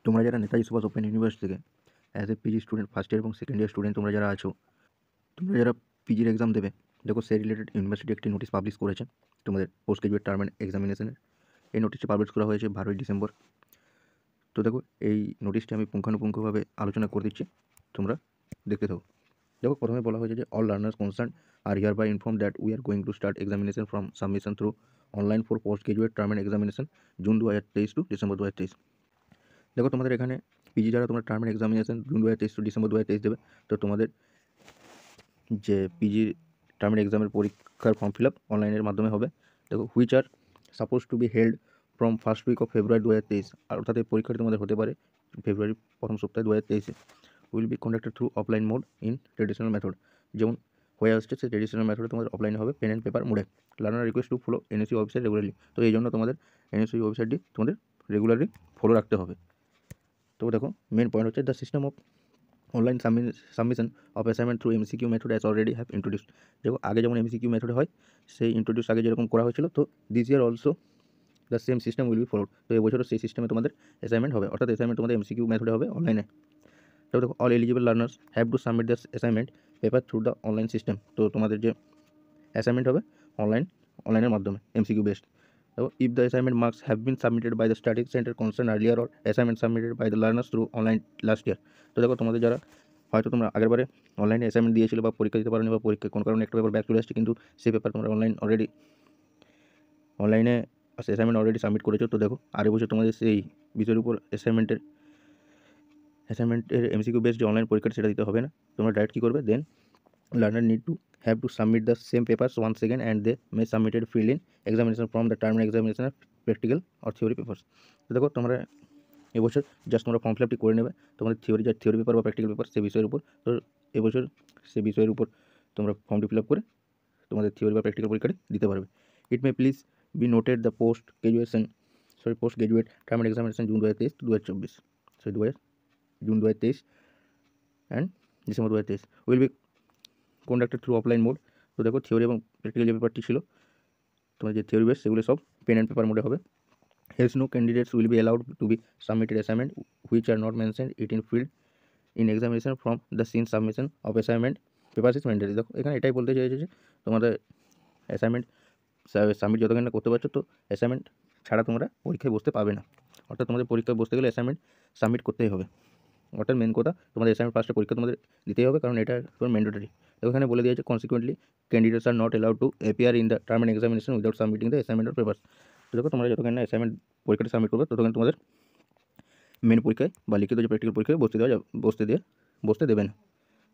তোমরা যারা Netaji Subhash open university থেকে as a PG student first year এবং সেকেন্ড ইয়ার স্টুডেন্ট তোমরা যারা আছো, তোমরা যারা পিজির এক্সাম দেবে, দেখো সেই রিলেটেড ইউনিভার্সিটি একটি নোটিশ পাবলিশ করেছে তোমাদের পোস্ট গ্রাজুয়েট টার্ম অ্যান্ড এক্সামিনেশনের। এই নোটিশটি পাবলিশ করা হয়েছে 12ই ডিসেম্বর। তো দেখো এই নোটিশটি আমি পুঙ্খানুপুঙ্খভাবে আলোচনা করে দিচ্ছি, তোমরা দেখতে থাকো। দেখো প্রথমে বলা হয়েছে যে all learners concern are hereby inform that we are going to start examination from submission through online for post graduate term and examination June 2023 to December 2023। দেখো তোমাদের এখানে পিজি যারা তোমরা term and examination June 2023 to December 2023 দেবে, তো তোমাদের যে PG term and এক্সামের পরীক্ষার ফর্ম ফিল আপ অনলাইনের মাধ্যমে হবে। দেখো which are suppose to be held from first week of February 2023, আর অর্থাৎ এই পরীক্ষাটি তোমাদের হতে পারে ফেব্রুয়ারি প্রথম সপ্তাহে 2023-এ। Will be conducted through offline mode in traditional method, যেমন হয়ে আসছে সেই ট্রেডিশনাল মেথডে তোমাদের অফলাইনে হবে পেন অ্যান্ড পেপার মোডে। Learner request to follow NSU website regularly, তো এই জন্য তোমাদের এনএসইউ ওয়েবসাইটটি তোমাদের রেগুলারলি ফলো রাখতে হবে। তো দেখো মেন পয়েন্ট হচ্ছে the system of online submission of assignment through MCQ method as already have introduced. দেখো আগে যেমন এমসিকিউ মেথডে হয় সেই ইন্ট্রোডিউস আগে যেরকম করা হয়েছিল, তো this year also the same system will be followed. তো এবছরও সেই সিস্টেমে তোমাদের অ্যাসাইনমেন্ট হবে, অর্থাৎ অ্যাসাইনমেন্ট তোমাদের এমসিকিউ মেথডে হবে অনলাইনে। তো দেখো all eligible learners have to submit the assignment paper through the online system. তো তোমাদের যে অ্যাসাইনমেন্ট হবে অনলাইনের মাধ্যমে এমসিকিউ বেসড। তো if the assignment marks have been submitted by the study centre concern earlier or assignment submitted by the learners through online last year. তো দেখো তোমাদের যারা হয়তো তোমরা আগেরবারে অনলাইনে অ্যাসাইনমেন্ট দিয়েছিলে বা পরীক্ষা দিতে পারোনি, বা পরীক্ষায় কোনো কারণে একটা পেপার ব্যাক চলে আসছে, কিন্তু সেই পেপার তোমরা অনলাইনে অ্যাসাইনমেন্ট অলরেডি সাবমিট করেছো। তো দেখো আর বছর তোমাদের সেই বিষয়ের উপর অ্যাসাইনমেন্টের এমসিকিউ বেসড যে অনলাইন পরীক্ষাটা সেটা দিতে হবে না। তোমরা ডাইরেক্ট কী করবে, দেন learner need to have to submit the same papers once again and they may submit it fill in examination from the term examination of practical or theory papers। তো দেখো তোমরা এবছর জাস্ট তোমরা ফর্ম ফিল আপটি করে নেবে তোমাদের theory paper বা practical paper সেই বিষয়ের উপর। তো এবছর সেই বিষয়ের উপর তোমরা ফর্মটি ফিল আপ করে তোমাদের থিওরি বা প্র্যাকটিক্যাল পরীক্ষাটি দিতে পারবে। It may please be noted the post graduate term and examination June 2023 to 2024, June 2023 and December 2023 will be conducted through offline mode. তো দেখো থিওরি এবং প্র্যাকটিক্যাল যে পেপারটি ছিল তোমার যে থিওরি বেস সেগুলো সব পেন অ্যান্ড পেপার মোডে হবে। Else no candidates will be allowed to be submitted assignment which are not mention it in field in examination from the seen submission of assignment paper is mandatory. দেখো এখানে এটাই বলতে চাইছে যে তোমাদের assignment submit যতক্ষণ না করতে পারছো, তো অ্যাসাইনমেন্ট ছাড়া তোমরা পরীক্ষায় বসতে পাবে না। অর্থাৎ তোমাদের পরীক্ষায় বসতে গেলে অ্যাসাইনমেন্ট সাবমিট করতেই হবে। অর্থাৎ মেন কথা তোমাদের অ্যাসাইনমেন্ট ফার্স্টে পরীক্ষা তোমাদের দিতেই হবে, কারণ এটা তোমার ম্যান্ডেটরি। তো এখানে বলে দিয়েছে consequently candidates are not allowed to appear in the term and examination without submitting the assignment or papers. তো দেখো তোমরা যতক্ষণ না অ্যাসাইনমেন্ট পরীক্ষাটা সাবমিট করবে ততক্ষণ তোমাদের মেন পরীক্ষায় বা লিখিত যে প্র্যাকটিক্যাল পরীক্ষায় বসতে দেবে না।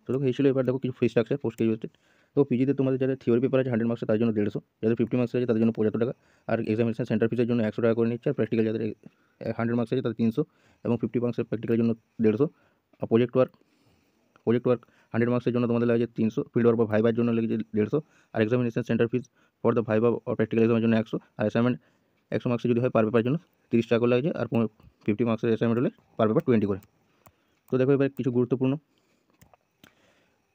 তো দেখো এই ছিল। এবার দেখো কিছু ফি স্ট্রাকচার পোস্ট গ্রাজুয়েটেড। তো পিজিতে তোমাদের যাদের থিওরি পেপার আছে 100 মার্কসের তার জন্য 150, যাদের 50 মার্কস আছে তাদের জন্য 75 টাকা, আর এক্সামিনেশন সেন্টার ফিসের জন্য 100 টাকা করে নিচ্ছে। আর প্র্যাকটিক্যাল যাদের 100 মার্কস আছে তাদের 300 এবং 50 মার্কসের প্র্যাকটিক্যালের জন্য 150। আর প্রজেক্ট ওয়ার্ক 100 মার্কসের জন্য তোমাদের লাগছে 300, ফিল্ড ওয়ার্ক বা ভাইবার জন্য লেগেছে 150, আর examination centre fees for the viva আর প্র্যাকটিক্যাল এক্সামের জন্য 100, আর অ্যাসাইনমেন্ট 100 মার্কসের যদি হয় পার পেপারের জন্য 30 টাকা করে লাগছে, আর 50 মার্কসের অ্যাসাইনমেন্ট হলে পার পেপার 20 করে। তো দেখো এবার কিছু গুরুত্বপূর্ণ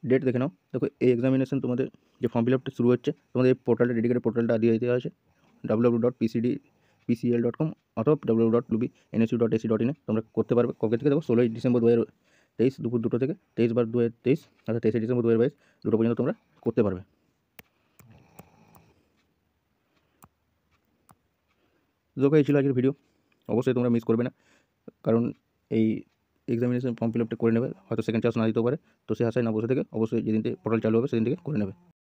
ডেট দেখে নাও। দেখো এই এক্সামিনেশন তোমাদের যে ফর্ম ফিল আপটা শুরু হচ্ছে, তোমাদের এই পোর্টালটা ডেডিকেটেড পোর্টালটা দিয়ে দেওয়া আছে www.pcl.com অথবা www.lubinsu.ac.in এ তোমরা করতে পারবে। কবে থেকে? দেখো 16ই ডিসেম্বর 2023 দুপুর 2টো থেকে 23/2/2023 অর্থাৎ 23শে ডিসেম্বর 2022 2টো পর্যন্ত তোমরা করতে পারবে। দেখো এই ছিল আজকের ভিডিও। অবশ্যই তোমরা মিস করবে না, কারণ এই এক্সামিনেশন ফর্ম ফিল আপটা করে নেবে, হয়তো সেকেন্ড চান্স না দিতেও পারে। তো সে আশায় না বসে থেকে অবশ্যই যেদিন থেকে পোর্টাল চালু হবে সেদিন থেকে করে নেবে।